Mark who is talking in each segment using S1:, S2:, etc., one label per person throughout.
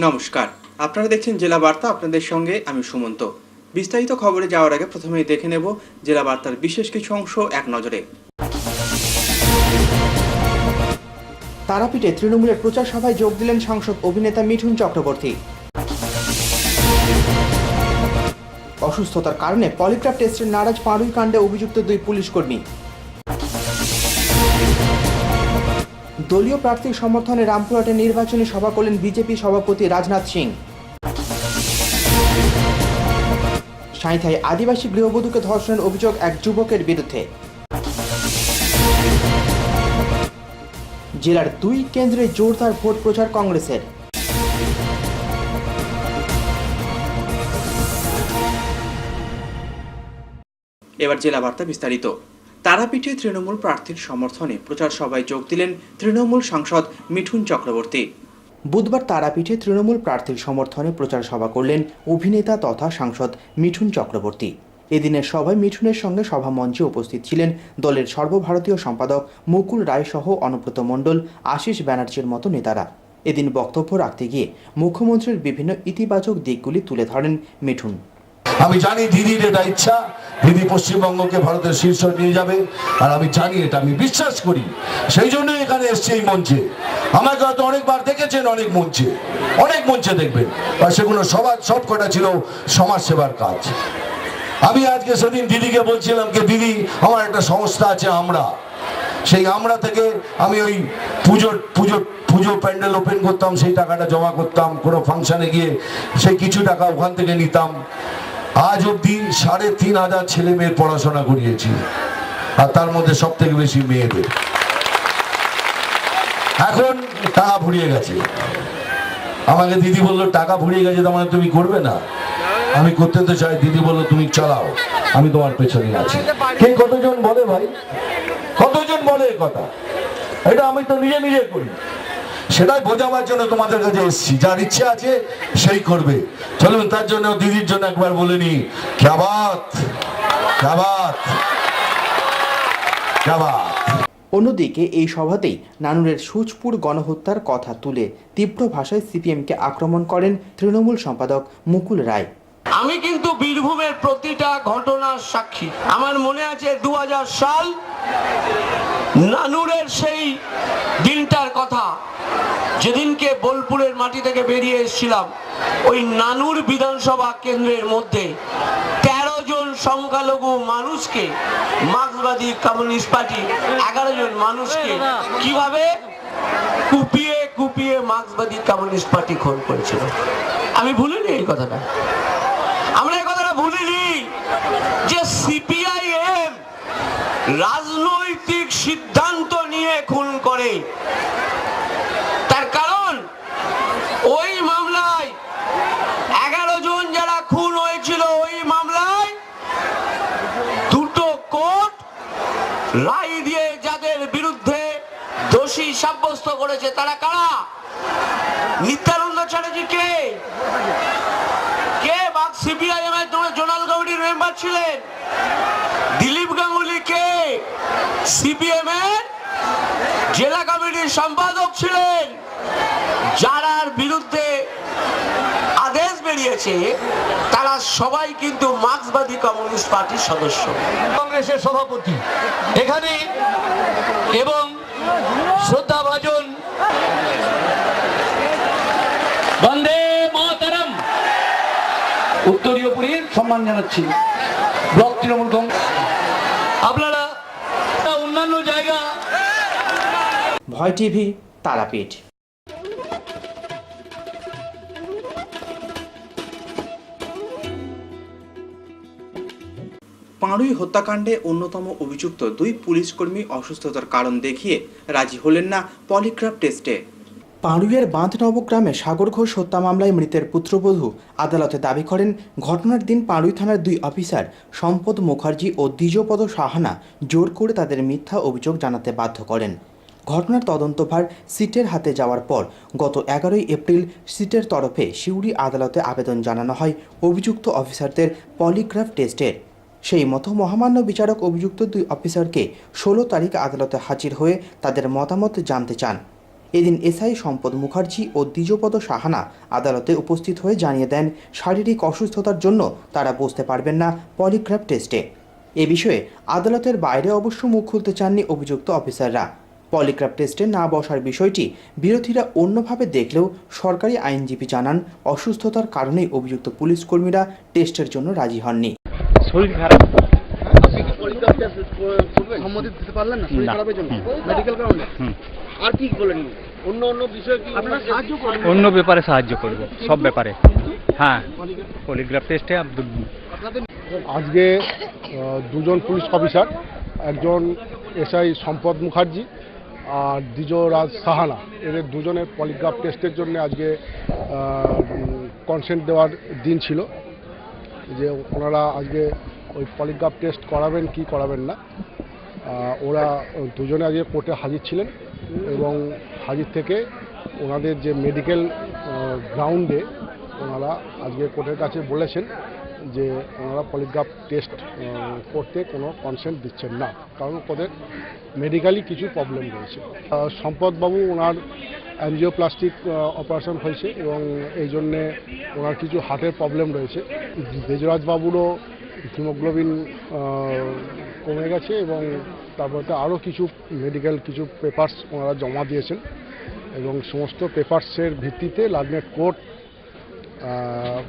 S1: নমস্কার, আপনারা দেখছেন জেলা বার্তা। আপনাদের সঙ্গে আমি সুমন্ত। বিস্তারিত খবরে যাওয়ার আগে প্রথমেই দেখে নেব জেলা বার্তার বিশেষ কিছু অংশ এক নজরে। তারাপীঠে তৃণমূলের প্রচার সভায় যোগ দিলেন সাংসদ অভিনেতা মিঠুন চক্রবর্তী। অসুস্থতার কারণে পলিগ্রাফ টেস্টের নারাজ পাড়ুই কাণ্ডে অভিযুক্ত দুই পুলিশ কর্মী। দলীয় প্রার্থীর সমর্থনে রামপুরহাটে নির্বাচনী সভা করলেন বিজেপি সভাপতি রাজনাথ সিং। সাঁইথায় আদিবাসী গৃহবধূকে ধর্ষণের অভিযোগ এক যুবকের বিরুদ্ধে। জেলার 2 কেন্দ্রে জোরদার ভোট প্রচার কংগ্রেসের। এবার জেলা বার্তা বিস্তারিত। তারাপীঠে তৃণমূল প্রার্থীর সমর্থনে প্রচার সভায় যোগ দিলেন তৃণমূল সাংসদ মিঠুন চক্রবর্তী। বুধবার তারাপীঠে তৃণমূল প্রার্থীর সমর্থনে প্রচার সভা করলেন অভিনেতা তথা সাংসদ মিঠুন চক্রবর্তী। এদিনের সভায় মিঠুনের সঙ্গে সভামঞ্চে উপস্থিত ছিলেন দলের সর্বভারতীয় সম্পাদক মুকুল রায় সহ অনুব্রত মণ্ডল, আশিস ব্যানার্জির মতো নেতারা। এদিন বক্তব্য রাখতে গিয়ে মুখ্যমন্ত্রীর বিভিন্ন ইতিবাচক দিকগুলি তুলে ধরেন মিঠুন।
S2: আমি জানি দিদির এটা ইচ্ছা, দিদি পশ্চিমবঙ্গকে ভারতের শীর্ষ নিয়ে যাবে, আর আমি জানি এটা, আমি বিশ্বাস করি। সেই জন্য এখানে এসছে এই মঞ্চে। আমাকে হয়তো অনেকবার দেখেছেন, অনেক মঞ্চে দেখবেন, আর সেগুলো সব কটা ছিল সমাজ সেবার কাজ। আমি আজকে সেদিন দিদিকে বলছিলাম যে দিদি, আমার একটা সংস্থা আছে আমরা, সেই আমরা থেকে আমি ওই পুজো প্যান্ডেল ওপেন করতাম, সেই টাকাটা জমা করতাম, কোনো ফাংশনে গিয়ে সেই কিছু টাকা ওখান থেকে নিতাম। আজ অব্দি 3,500 ছেলে মেয়ের পড়াশোনা করিয়েছি, আর তার মধ্যে সব থেকে বেশি মেয়েদের। এখন টাকা ফুরিয়ে গেছে। আমাকে দিদি বললো টাকা ফুরিয়ে গেছে, তার মানে তুমি করবে না? আমি করতে তো চাই। দিদি বললো তুমি চালাও, আমি তোমার পেছনে আছি। কে কতজন বলে ভাই, কতজন বলে কথা? এটা আমি তো নিজে করি। সেটাই বোঝাবার জন্য তোমাদের কাছে এসেছি। যার ইচ্ছে আছে সেই করবে। চলুন তার জন্য দিদির জন্য একবার বলে নি, ক্যা বাত, ক্যা বাত, ক্যা বাত।
S1: অন্যদিকে এই সভাতেই নানুরের সুচপুর গণহত্যার কথা তুলে তীব্র ভাষায় সিপিএমকে আক্রমণ করেন তৃণমূল সম্পাদক মুকুল রায়।
S3: আমি কিন্তু বীরভূমের প্রতিটা ঘটনার সাক্ষী। আমার মনে আছে 2000 সাল নানুরের সেই দিনটার কথা, যেদিনকে বোলপুরের মাটি থেকে বেরিয়ে এসেছিলাম। ওই নানুর বিধানসভা কেন্দ্রের মধ্যে 13 জন সংখ্যালঘু মানুষকে মার্ক্সবাদী কমিউনিস্ট পার্টি 11 জন মানুষকে কিভাবে কুপিয়ে মার্ক্সবাদী কমিউনিস্ট পার্টি খুন করেছিল। আমি ভুলিনি এই কথাটা, আমরা এই কথাটা ভুলিনি যে সিপিআইএম রাজনৈতিক সিদ্ধান্ত নিয়ে খুন করে। তার কারণ ওই মামলায় 11 জন যারা খুন হয়েছিল, ওই মামলায় 2টো কোর্ট রায় দিয়ে যাদের বিরুদ্ধে দোষী সাব্যস্ত করেছে তারা কারা? নিত্যানন্দ চ্যাটার্জি কে সিপিআইএম এর জোনাল কমিটির মেম্বার ছিলেন। দিলীপ গাঙ্গুলি কে সিপিএম এর জেলা কমিটির সম্পাদক ছিলেন। যারার বিরুদ্ধে আদেশ বেরিয়েছে তারা সবাই কিন্তু মার্ক্সবাদী কমিউনিস্ট পার্টির সদস্য, কংগ্রেসের সভাপতি এখানে, এবং শ্রদ্ধাভাজন বন্দে মাতরম উত্তরীয়পুরীর সম্মান জানাচ্ছি ব্লক তৃণমূল কংগ্রেস। আপনারা অন্যান্য জায়গা।
S1: ভয় টিভি, তারাপীঠ। পাড়ুই হত্যাকাণ্ডে অন্যতম অভিযুক্ত 2 পুলিশ কর্মী অসুস্থতার কারণ দেখিয়ে রাজি হলেন না পলিগ্রাফ টেস্টে। পাড়ুইয়ের বাঁধনবগ্রামে সাগর ঘোষ হত্যা মামলায় মৃতের পুত্রবধূ আদালতে দাবি করেন ঘটনার দিন পাড়ুই থানার 2 অফিসার সম্পদ মুখার্জি ও দ্বিজপদ সাহানা জোর করে তাদের মিথ্যা অভিযোগ জানাতে বাধ্য করেন। ঘটনার তদন্তভার সিটের হাতে যাওয়ার পর গত 11 এপ্রিল সিটের তরফে সিউড়ি আদালতে আবেদন জানানো হয় অভিযুক্ত অফিসারদের পলিগ্রাফ টেস্টের। সেই মতো মহামান্য বিচারক অভিযুক্ত 2 অফিসারকে 16 তারিখ আদালতে হাজির হয়ে তাদের মতামত জানতে চান। এদিন এসআই সম্পদ মুখার্জি ও দ্বিজপদ সাহানা আদালতে উপস্থিত হয়ে জানিয়ে দেন শারীরিক অসুস্থতার জন্য তারা বসতে পারবেন না পলিগ্রাফ টেস্টে। এ বিষয়ে আদালতের বাইরে অবশ্য মুখ খুলতে চাননি অভিযুক্ত অফিসাররা। পলিগ্রাফ টেস্টে না বসার বিষয়টি বিরোধীরা অন্যভাবে দেখলেও সরকারি আইনজীবী জানান অসুস্থতার কারণেই অভিযুক্ত পুলিশ কর্মীরা টেস্টের জন্য রাজি হননি।
S4: শরীর খারাপ
S5: সম্মতি দিতে পারলেন না শরীর খারাপের জন্য মেডিকেল কারণে। আর কি বলেন অন্য বিষয়ে কি আপনারা সাহায্য করবেন?
S4: অন্য ব্যাপারে সাহায্য করব, সব ব্যাপারে। হ্যাঁ, পলিগ্রাফ টেস্টে
S6: আজকে দুজন পুলিশ অফিসার, একজন এসআই সম্পদ মুখার্জি আর দ্বিজরাজ সাহানা, এদের দুজনের পলিগ্রাফ টেস্টের জন্য আজকে কনসেন্ট দেওয়ার দিন ছিল যে ওনারা আজকে ওই পলিগ্রাফ টেস্ট করাবেন কি করাবেন না। ওরা দুজনে আজকে কোর্টে হাজির ছিলেন এবং হাজির থেকে ওনাদের যে মেডিকেল গ্রাউন্ডে ওনারা আজকে কোর্টের কাছে বলেছেন যে ওনারা পলিগ্রাফ টেস্ট করতে কোনো কনসেন্ট দিচ্ছেন না, কারণ ওদের মেডিকেলি কিছু প্রবলেম রয়েছে। সম্পদবাবু ওনার অ্যাঞ্জিওপ্লাস্টিক অপারেশন হয়েছে এবং এই জন্যে ওনার কিছু হার্টের প্রবলেম রয়েছে। দেজরাজবাবুরও হিমোগ্লোবিন কমে গেছে এবং তারপরে আরও কিছু মেডিকেল কিছু পেপারস ওনারা জমা দিয়েছেন এবং সমস্ত পেপারসের ভিত্তিতে লার্নেট কোর্ট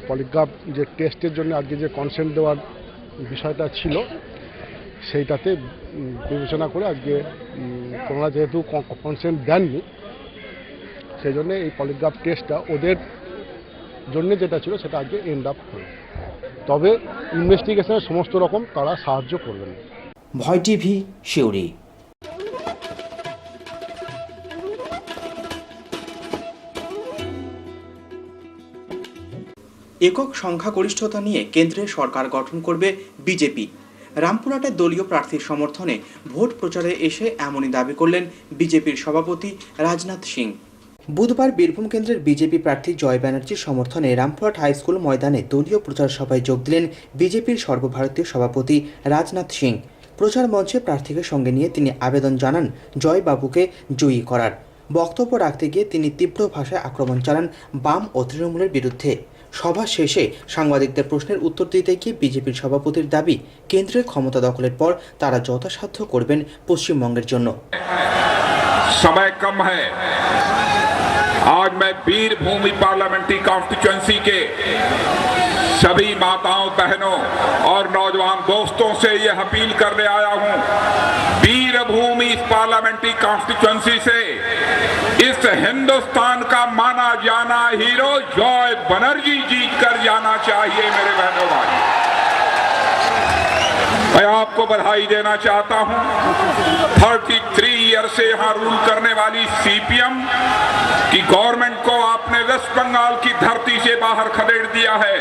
S6: পলিগ্রাফ যে টেস্টের জন্য আজকে যে কনসেন্ট দেওয়ার বিষয়টা ছিল সেইটাতে বিবেচনা করে আজকে ওনারা যেহেতু কনসেন্ট দেননি সেই জন্য এই পলিগ্রাফ টেস্টটা ওদের জন্য যেটা ছিল সেটা আজকে এন্ড আপ হলো। তবে ইনভেস্টিগেশনের সমস্ত রকম তারা সাহায্য করবেন।
S1: ভয় টিভি, শিউরি। একক সংখ্যাগরিষ্ঠতা নিয়ে কেন্দ্রে সরকার গঠন করবে বিজেপি। রামপুরহাটে দলীয় প্রার্থীর সমর্থনে ভোট প্রচারে এসে এমনই দাবি করলেন বিজেপির সভাপতি রাজনাথ সিং। বুধবার বীরভূম কেন্দ্রের বিজেপি প্রার্থী জয় ব্যানার্জির সমর্থনে রামপুরহাট হাইস্কুল ময়দানে দলীয় প্রচার সভায় যোগ দিলেন বিজেপির সর্বভারতীয় সভাপতি রাজনাথ সিং। প্রচার মঞ্চে প্রার্থীকে সঙ্গে নিয়ে তিনি আবেদন জানান জয়বাবুকে জয়ী করার। বক্তব্য রাখতে গিয়ে তিনি তীব্র ভাষায় আক্রমণ চালান বাম ও তৃণমূলের বিরুদ্ধে। সভা শেষে সাংবাদিকদের প্রশ্নের উত্তর দিতে গিয়ে বিজেপির সভাপতির দাবি কেন্দ্রে ক্ষমতা দখলের পর তারা যথাসাধ্য করবেন পশ্চিমবঙ্গের জন্য।
S7: समय कम है। आज मैं वीरभूमि पार्लियामेंट्री कॉन्स्टिट्यूएंसी के सभी माताओं, बहनों और नौजवान दोस्तों से यह अपील करने आया हूं, वीरभूमि पार्लियामेंट्री कॉन्स्टिट्यूएंसी से इस हिंदुस्तान का माना जाना हीरो जॉय बनर्जी जीत कर जाना चाहिए। मेरे बहनों भाई, मैं आपको बधाई देना चाहता हूं। 33 ईयर से यहां रूल करने वाली सीपीएम की गवर्नमेंट को आपने वेस्ट बंगाल की धरती से बाहर खदेड़ दिया है।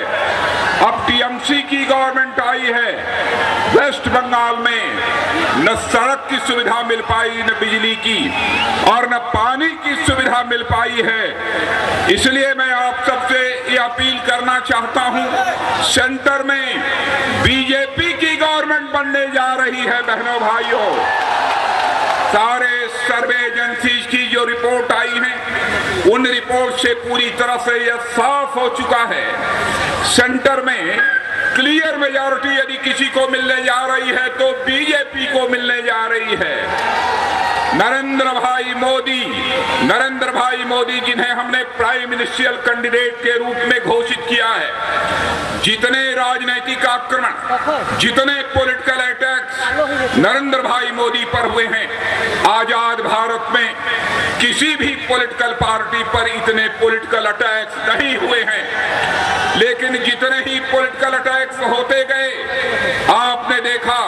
S7: अब टीएमसी की गवर्नमेंट आई है। वेस्ट बंगाल में न सड़क की सुविधा मिल पाई, न बिजली की, और न पानी की सुविधा मिल पाई है। इसलिए मैं आप सबसे ये अपील करना चाहता हूं, सेंटर में बीजेपी की गवर्नमेंट बनने जा रही है। बहनों भाइयों, सारे सर्वे एजेंसीज की जो रिपोर्ट आई है उन रिपोर्ट से पूरी तरह से यह साफ हो चुका है, सेंटर में क्लियर मेजॉरिटी यदि किसी को मिलने जा रही है तो बीजेपी को मिलने जा रही है। नरेंद्र भाई मोदी जिन्हें हमने प्राइम मिनिस्ट्रियल कैंडिडेट के रूप में घोषित किया है, जितने राजनीतिक आक्रमण, जितने पॉलिटिकल अटैक्स नरेंद्र भाई मोदी पर हुए हैं, आजाद भारत में किसी भी पॉलिटिकल पार्टी पर इतने पॉलिटिकल अटैक्स नहीं हुए हैं। लेकिन जितने ही पॉलिटिकल अटैक्स होते गए, आपने देखा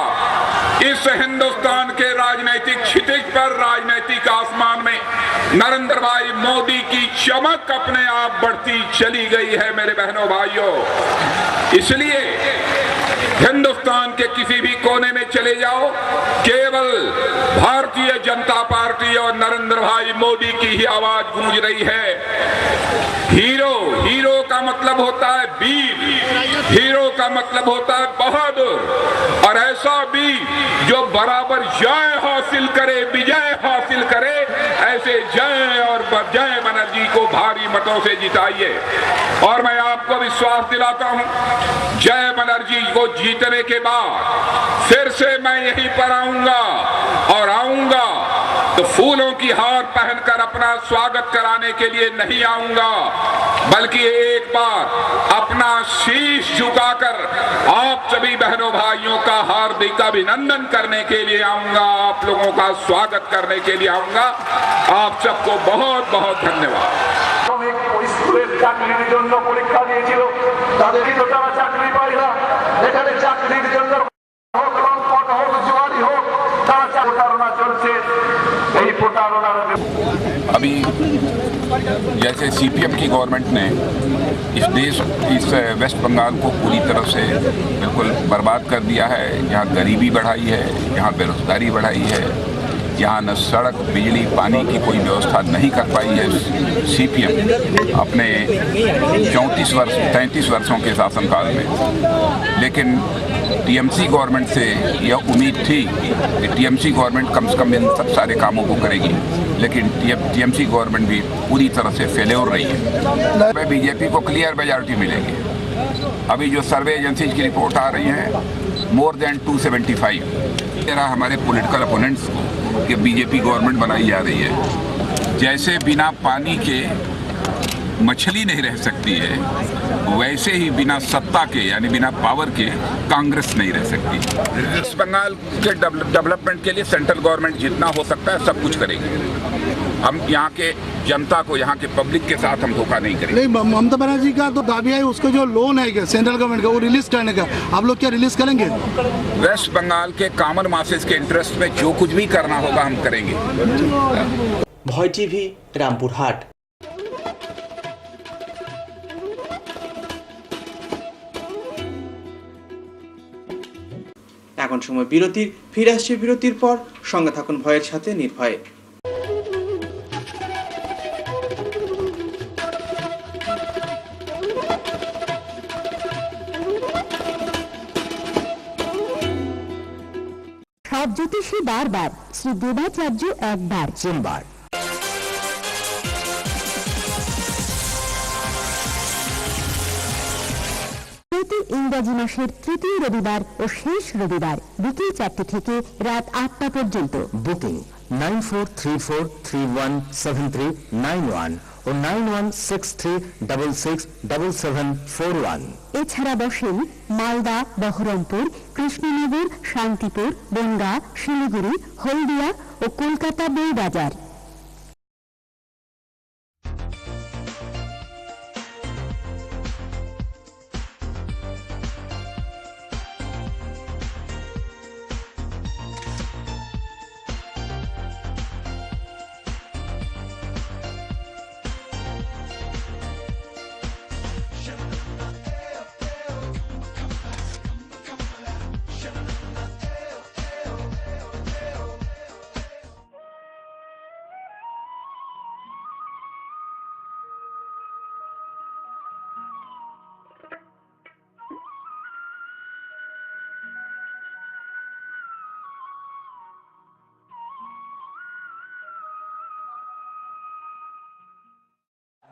S7: इस हिंदुस्तान के राजनीतिक क्षितिज पर, राजनीतिक आसमान में नरेंद्र भाई मोदी की चमक अपने आप बढ़ती चली गई है। मेरे बहनों भाइयों, इसलिए हिंदुस्तान के किसी भी कोने में चले जाओ, केवल भारतीय जनता पार्टी और नरेंद्र भाई मोदी की ही आवाज गूंज रही है। हीरो का मतलब होता है वीर, हीरो का मतलब होता है बहादुर और ऐसा वीर जो बराबर जय हासिल करे, विजय हासिल करे, ऐसे जय और जय बनर्जी को भारी मतों से जिताइए। और मैं आपको विश्वास दिलाता हूं, जय बनर्जी को जीतने के बाद फिर से मैं यहीं पर आऊंगा और आऊंगा तो फूलों की हार पहनकर अपना स्वागत कराने के लिए नहीं आऊंगा, बल्कि एक बार अपना शीश झुकाकर आप सभी बहनों भाइयों का हार्दिक अभिनंदन करने के लिए आऊंगा, आप लोगों का स्वागत करने के लिए आऊंगा। आप सबको बहुत बहुत धन्यवाद।
S8: স্কুলের চাকরির জন্য পরীক্ষা দিয়েছিল, তাদেরই তো তারা চাকরি পায় না। এখানে চাকরির জন্য লম্পট হোক, জোয়ারি হোক, তারা প্রতারণা চলছে। এই প্রতারণার
S7: अभी जैसे सीपीएम की गवर्नमेंट ने इस वेस्ट बंगाल को पूरी तरह से बिल्कुल बर्बाद कर दिया है। यहाँ गरीबी बढ़ाई है, यहाँ बेरोजगारी बढ़ाई है, यहाँ न सड़क, बिजली, पानी की कोई व्यवस्था नहीं कर पाई है सीपीएम अपने 33 वर्षों के शासनकाल में। लेकिन टीएमसी गवर्नमेंट से यह उम्मीद थी कि टीएमसी गवर्नमेंट कम से कम इन सब सारे कामों को करेगी, लेकिन टीएमसी गवर्नमेंट भी पूरी तरह से फेल्योर रही है। मैं बीजेपी को क्लियर मेजॉरिटी मिलेगी। अभी जो सर्वे एजेंसीज की रिपोर्ट आ रही है, मोर देन 275 रहा हमारे पॉलिटिकल अपोनेंट्स को कि बीजेपी गवर्नमेंट बनाई जा रही है। जैसे बिना पानी के मछली नहीं रह सकती है, वैसे ही बिना सत्ता के यानी बिना पावर के कांग्रेस नहीं रह सकती। वेस्ट बंगाल के डेवलपमेंट के लिए सेंट्रल गवर्नमेंट जितना हो सकता है सब कुछ करेगी। हम यहाँ के जनता को, यहाँ के पब्लिक के साथ हम धोखा नहीं करेंगे।
S9: नहीं, ममता बनर्जी का तो दावी है उसको जो लोन है सेंट्रल गवर्नमेंट का वो रिलीज करने का, आप लोग क्या रिलीज करेंगे?
S7: वेस्ट बंगाल के कॉमन मासेस के इंटरेस्ट में जो कुछ भी करना होगा हम करेंगे।
S1: ভয় টিভি, রামপুরহাট। এখন সময় বিরতির, ফিরে আসছে বিরতির পর। সঙ্গে থাকুন ভয়ের সাথে নির্ভয়ে।
S10: সব জ্যোতিষী বারবার, শ্রী দেবাচার্য একবার।
S11: সোমবার
S10: প্রতি ইংরাজি মাসের তৃতীয় রবিবার ও শেষ রবিবার বিকেল 4টে থেকে রাত 8টা পর্যন্ত।
S11: বুকিং 9434317391 ও 9163667741।
S10: এছাড়া বসেন মালদা, বহরমপুর, কৃষ্ণনগর, শান্তিপুর, বনগাঁ, শিলিগুড়ি, হলদিয়া ও কলকাতা বইবাজার।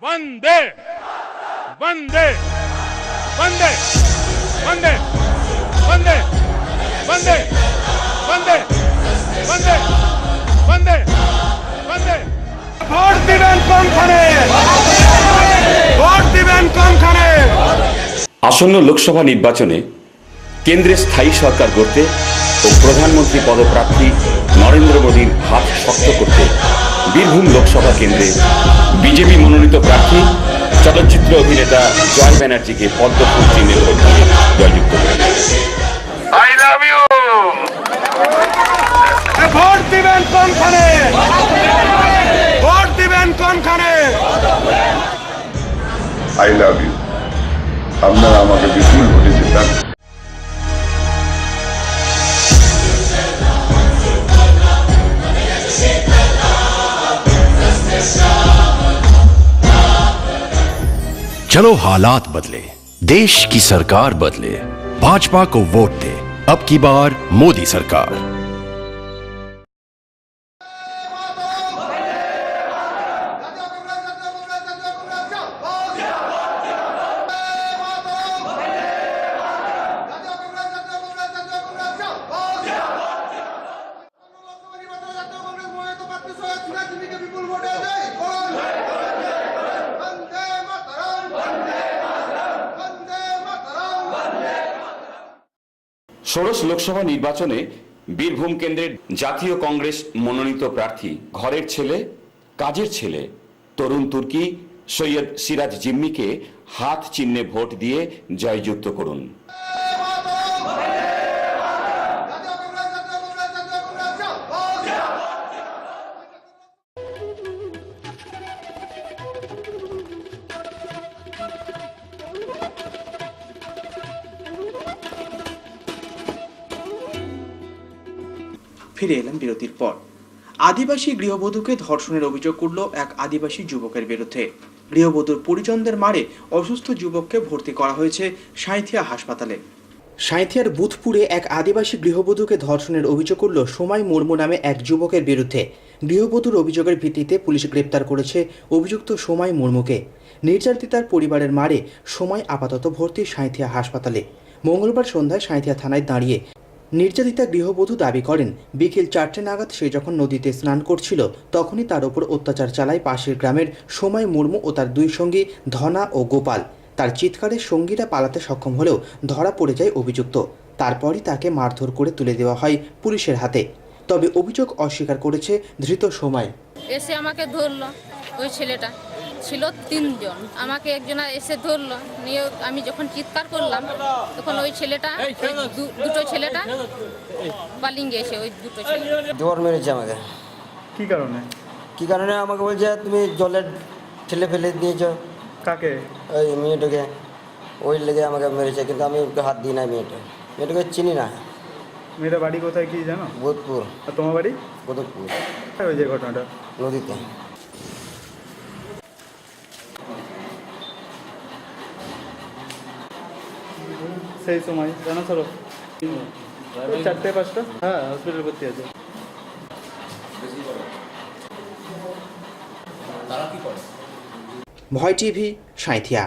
S12: वंदे वंदे वंदे वंदे वंदे वंदे वंदे वंदे वंदे वंदे। ভোট দিবেন কোনখানে, ভোট দিবেন কোনখানে।
S13: আসন্ন লোকসভা নির্বাচনে কেন্দ্রে স্থায়ী সরকার গড়তে ও প্রধানমন্ত্রী পদপ্রার্থী নরেন্দ্র মোদীর হাত শক্ত করতে বীরভূম লোকসভা কেন্দ্রে বিজেপি মনোনীত প্রার্থী চলচ্চিত্র অভিনেতা জয় ব্যানার্জিকে পদ্মফুল চিহ্নে ভোট দিয়ে জয়যুক্ত করেন।
S12: I love you. ভোট দিবেন কোনখানে, ভোট দিবেন কোনখানে।
S2: I love you. আপনারা আমাকে বিপুল ভোটে জিতান।
S11: चलो हालात बदले, देश की सरकार बदले,
S14: भाजपा को वोट दे। अब की बार मोदी सरकार।
S13: ষোড়শ লোকসভা নির্বাচনে বীরভূম কেন্দ্রের জাতীয় কংগ্রেস মনোনীত প্রার্থী ঘরের ছেলে কাজের ছেলে তরুণ তুর্কি সৈয়দ সিরাজ জিম্মিকে হাত চিহ্নে ভোট দিয়ে জয়যুক্ত করুন।
S1: ফিরে এলাম বিরতির পর। আদিবাসী গৃহবধূকে ধর্ষণের অভিযোগ উঠল এক আদিবাসী যুবকের বিরুদ্ধে। গৃহবধূর পরিজনদের মারে অসুস্থ যুবককে ভর্তি করা হয়েছে সাঁইথিয়া হাসপাতালে। সাঁইথিয়ার বুথপুরে এক আদিবাসী গৃহবধূকে ধর্ষণের অভিযোগ উঠল সোমাই মুর্মু নামে এক যুবকের বিরুদ্ধে। গৃহবধূর অভিযোগের ভিত্তিতে পুলিশ গ্রেপ্তার করেছে অভিযুক্ত সোমাই মুর্মুকে। নির্যাতিতার পরিবারের মারে সোমাই আপাতত ভর্তি সাঁইথিয়া হাসপাতালে। মঙ্গলবার সন্ধ্যায় সাঁইথিয়া থানায় দাঁড়িয়ে নির্যাতিতা গৃহবধূ দাবি করেন বিকেল 4টে নাগাদ সে যখন নদীতে স্নান করছিল তখনই তার ওপর অত্যাচার চালায় পাশের গ্রামের সোমাই মুর্মু ও তার দুই সঙ্গী ধনা ও গোপাল। তার চিৎকারে সঙ্গীরা পালাতে সক্ষম হলেও ধরা পড়ে যায় অভিযুক্ত। তারপরই তাকে মারধর করে তুলে দেওয়া হয় পুলিশের হাতে। তবে অভিযোগ অস্বীকার করেছে ধৃত সোমাই।
S15: এসে আমাকে ধরলো, ওই ছেলেটা ছিল 3 জন, আমাকে একজন এসে ধরলো, নিয়ে আমি যখন চিৎকার করলাম তখন ওই ছেলেটা দুটো ছেলেটা পালিয়ে গেছে। ওই দুটো ছেলে
S16: জোর মেরেছে আমাকে। কি কারণে আমাকে বলছে তুমি জলে ঠেলে ফেলে দিয়েছো।
S5: কাকে?
S16: ওই মেয়েটাকে, ওই লেগে আমাকে মেরেছে, কিন্তু আমি ওকে হাত দিই না। মেয়েটাকে চিনি না।
S5: মেয়েটা বাড়ি কোথায় কি জানো?
S16: বোধপুর।
S5: আর তোমার বাড়ি?
S16: কোদকপুর।
S5: ওই যে ঘটনাটা
S16: নদীতে।
S5: সেই সময় জানো চলো 4টে 5টা, হ্যাঁ হসপিটালে ভর্তি আছে।
S1: ভয় টিভি, সাঁইথিয়া।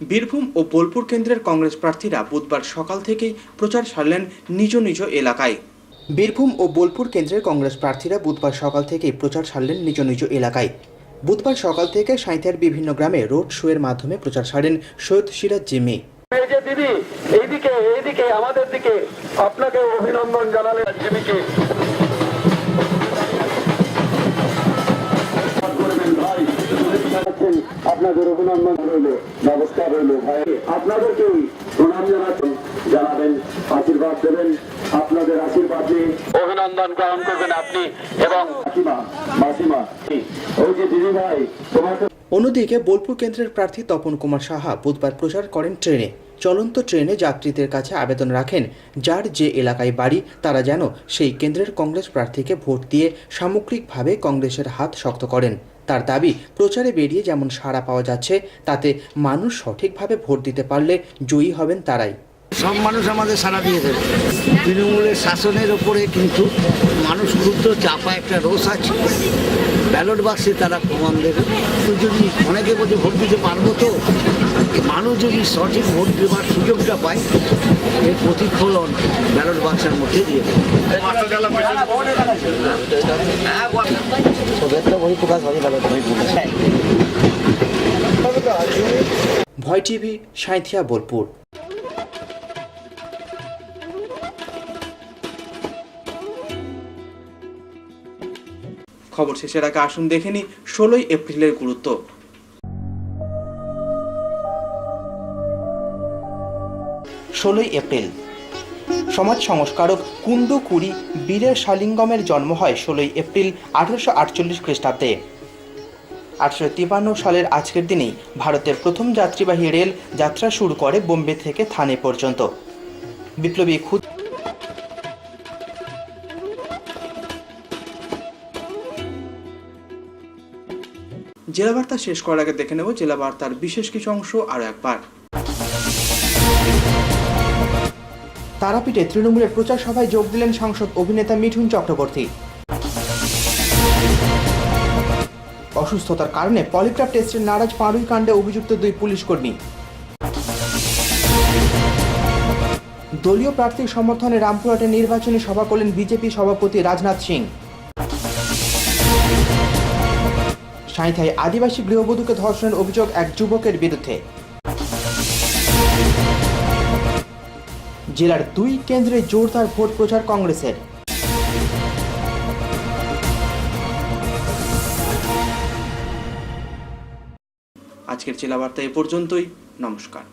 S1: বীরভূম ও বোলপুর কেন্দ্রের কংগ্রেস প্রার্থীরা বুধবার সকাল থেকেই প্রচার সারলেন নিজ নিজ এলাকায়। বীরভূম ও বোলপুর কেন্দ্রের কংগ্রেস প্রার্থীরা বুধবার সকাল থেকেই প্রচার সারলেন নিজ নিজ এলাকায়। বুধবার সকাল থেকে সাঁইথিয়ার বিভিন্ন গ্রামে রোড শোয়ের মাধ্যমে প্রচার সারেন সৈয়দ সিরাজ জিম্মি।
S8: এই যে দিদি এইদিকে আমাদের দিকে আপনাকে অভিনন্দন জানালেন জিমিকে। আপনাদের অভিনন্দন রইল, ব্যবস্থা রইল ভাই। আপনাদেরকে প্রণাম জানাবেন, আশীর্বাদ দেবেন। আপনাদের আশীর্বাদ নিয়ে অভিনন্দন গ্রহণ করবেন আপনি এবং মাসিমা। ওই যে দিদি ভাই তোমাকে।
S1: অন্যদিকে বোলপুর কেন্দ্রের প্রার্থী তপন কুমার সাহা বুধবার প্রচার করেন ট্রেনে। চলন্ত ট্রেনে যাত্রীদের কাছে আবেদন রাখেন যার যে এলাকায় বাড়ি তারা যেন সেই কেন্দ্রের কংগ্রেস প্রার্থীকে ভোট দিয়ে সামগ্রিকভাবে কংগ্রেসের হাত শক্ত করেন। তার দাবি প্রচারে বেরিয়ে যেমন সাড়া পাওয়া যাচ্ছে তাতে মানুষ সঠিকভাবে ভোট দিতে পারলে জয়ী হবেন তারাই।
S17: সব মানুষ আমাদের সাড়া দিয়ে দেবে। তৃণমূলের শাসনের ওপরে কিন্তু মানুষ ক্ষুদ্র চাপা একটা রোষ আছে। ব্যালট বাক্সে তারা প্রমাণ দেবে। যদি অনেকে বলছে ভোট দিতে পারবো, তো মানুষ যদি সঠিক ভোট দেওয়ার সুযোগটা পায় এর প্রতিফলন ব্যালট বাক্সের মধ্যে দিয়ে দেবে।
S1: ভয় টিভি, সাঁইথিয়া, বোলপুর। খবর শেষের আগে আসুন দেখে নি 16ই এপ্রিলের গুরুত্ব। 16ই এপ্রিল সমাজ সংস্কারক কুন্ডু কুড়ি বীরের শালিঙ্গমের জন্ম হয় 16ই এপ্রিল 1848 খ্রিস্টাব্দে। 1853 সালের আজকের দিনেই ভারতের প্রথম যাত্রীবাহী রেল যাত্রা শুরু করে বোম্বে থেকে থানে পর্যন্ত। বিপ্লবী জেলা বার্তা শেষ করার আগে দেখে নেব জেলা বার্তার বিশেষ কিছু অংশ আরও একবার। তারাপীঠে তৃণমূলের প্রচার সভায় যোগ দিলেন সাংসদ অভিনেতা মিঠুন চক্রবর্তী। অসুস্থতার কারণে পলিগ্রাফ টেস্টের নারাজ পাড়ুই কাণ্ডে অভিযুক্ত 2 পুলিশ কর্মী। দলীয় প্রার্থীর সমর্থনে রামপুরহাটে নির্বাচনী সভা করলেন বিজেপি সভাপতি রাজনাথ সিং। সাঁইথায় আদিবাসী গৃহবধূকে ধর্ষণের অভিযোগ এক যুবকের বিরুদ্ধে। জেলার 2 কেন্দ্রে জোরদার ভোট প্রচার কংগ্রেসের। আজকের জেলা বার্তা এ পর্যন্তই। নমস্কার।